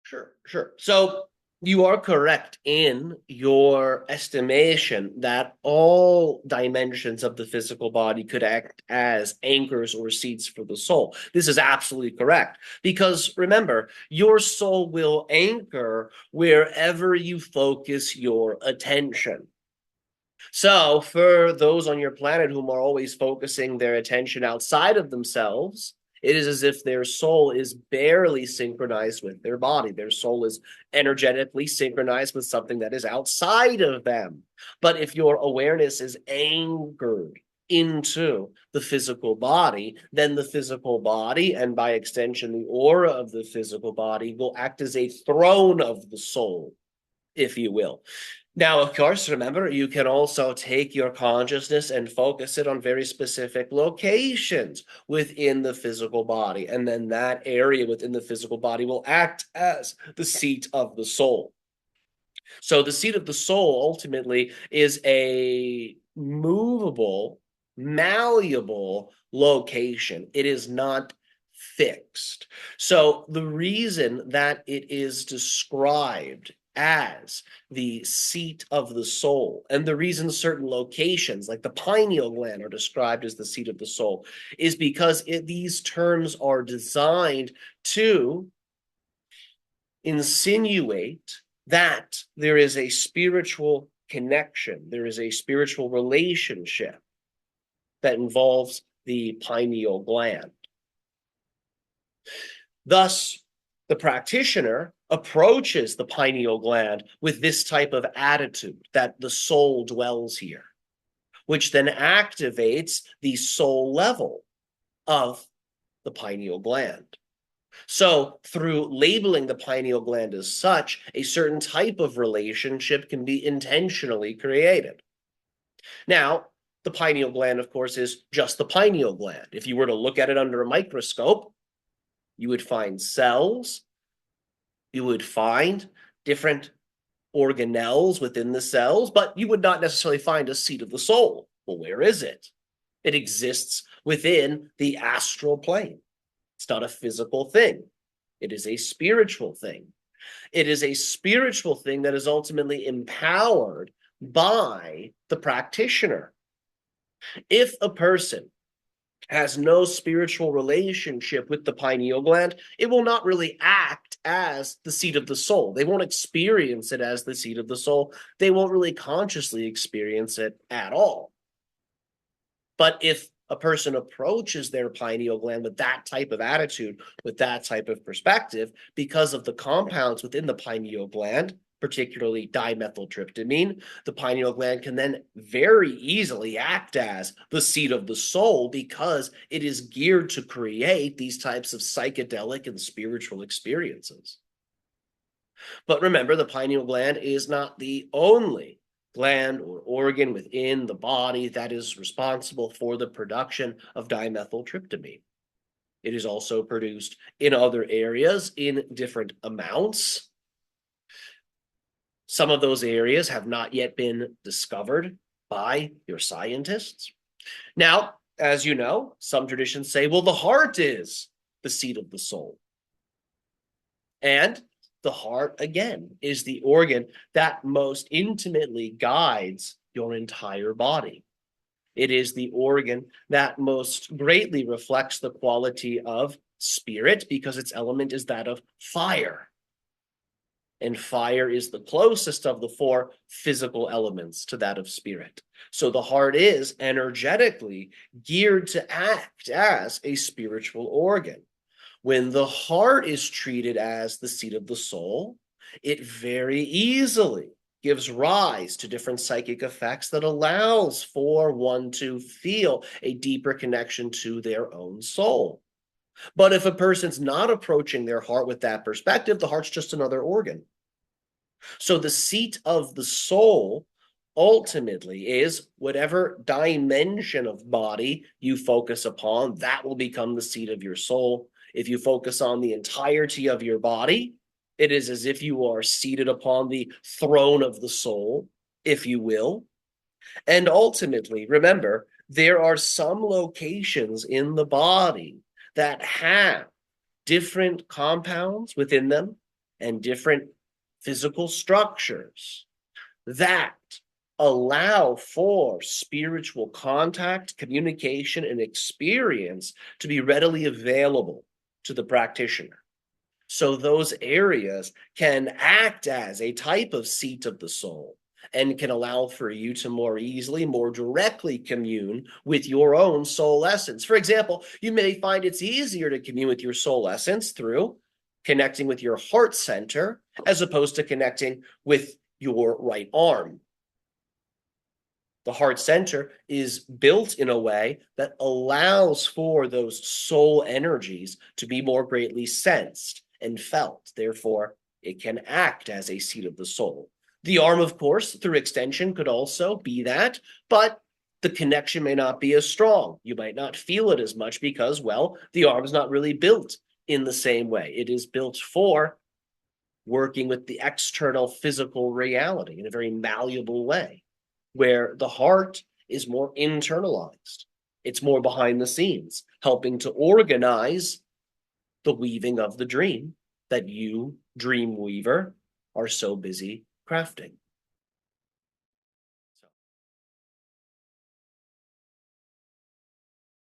Sure, sure. So you are correct in your estimation that all dimensions of the physical body could act as anchors or seats for the soul. This is absolutely correct. Because remember, your soul will anchor wherever you focus your attention. So, for those on your planet whom are always focusing their attention outside of themselves, it is as if their soul is barely synchronized with their body. Their soul is energetically synchronized with something that is outside of them. But if your awareness is anchored into the physical body, then the physical body, and by extension, the aura of the physical body, will act as a throne of the soul, if you will. Now, of course, remember, you can also take your consciousness and focus it on very specific locations within the physical body. And then that area within the physical body will act as the seat of the soul. So the seat of the soul ultimately is a movable, malleable location. It is not fixed. So the reason that it is described as the seat of the soul, and the reason certain locations like the pineal gland are described as the seat of the soul, is because these terms are designed to insinuate that there is a spiritual connection, there is a spiritual relationship that involves the pineal gland. Thus, the practitioner approaches the pineal gland with this type of attitude that the soul dwells here, which then activates the soul level of the pineal gland. So, through labeling the pineal gland as such, a certain type of relationship can be intentionally created. Now, the pineal gland, of course, is just the pineal gland. If you were to look at it under a microscope, you would find cells, you would find different organelles within the cells, but you would not necessarily find a seat of the soul. Well, where is it? It exists within the astral plane. It's not a physical thing. It is a spiritual thing. It is a spiritual thing that is ultimately empowered by the practitioner. If a person has no spiritual relationship with the pineal gland, it will not really act as the seat of the soul. They won't experience it as the seat of the soul. They won't really consciously experience it at all. But if a person approaches their pineal gland with that type of attitude, with that type of perspective, because of the compounds within the pineal gland, particularly dimethyltryptamine, the pineal gland can then very easily act as the seat of the soul because it is geared to create these types of psychedelic and spiritual experiences. But remember, the pineal gland is not the only gland or organ within the body that is responsible for the production of dimethyltryptamine. It is also produced in other areas in different amounts. Some of those areas have not yet been discovered by your scientists. Now, as you know, some traditions say, well, the heart is the seat of the soul. And the heart, again, is the organ that most intimately guides your entire body. It is the organ that most greatly reflects the quality of spirit because its element is that of fire. And fire is the closest of the four physical elements to that of spirit. So the heart is energetically geared to act as a spiritual organ. When the heart is treated as the seat of the soul, it very easily gives rise to different psychic effects that allows for one to feel a deeper connection to their own soul. But if a person's not approaching their heart with that perspective, the heart's just another organ. So the seat of the soul ultimately is whatever dimension of body you focus upon, that will become the seat of your soul. If you focus on the entirety of your body, it is as if you are seated upon the throne of the soul, if you will. And ultimately, remember, there are some locations in the body that have different compounds within them and different physical structures that allow for spiritual contact, communication, and experience to be readily available to the practitioner. So those areas can act as a type of seat of the soul and can allow for you to more easily, more directly commune with your own soul essence. For example, you may find it's easier to commune with your soul essence through connecting with your heart center as opposed to connecting with your right arm. The heart center is built in a way that allows for those soul energies to be more greatly sensed and felt. Therefore, it can act as a seat of the soul. The arm, of course, through extension could also be that, but the connection may not be as strong. You might not feel it as much because, well, the arm is not really built in the same way. It is built for working with the external physical reality in a very malleable way, where the heart is more internalized. It's more behind the scenes, helping to organize the weaving of the dream that you, dream weaver, are so busy crafting.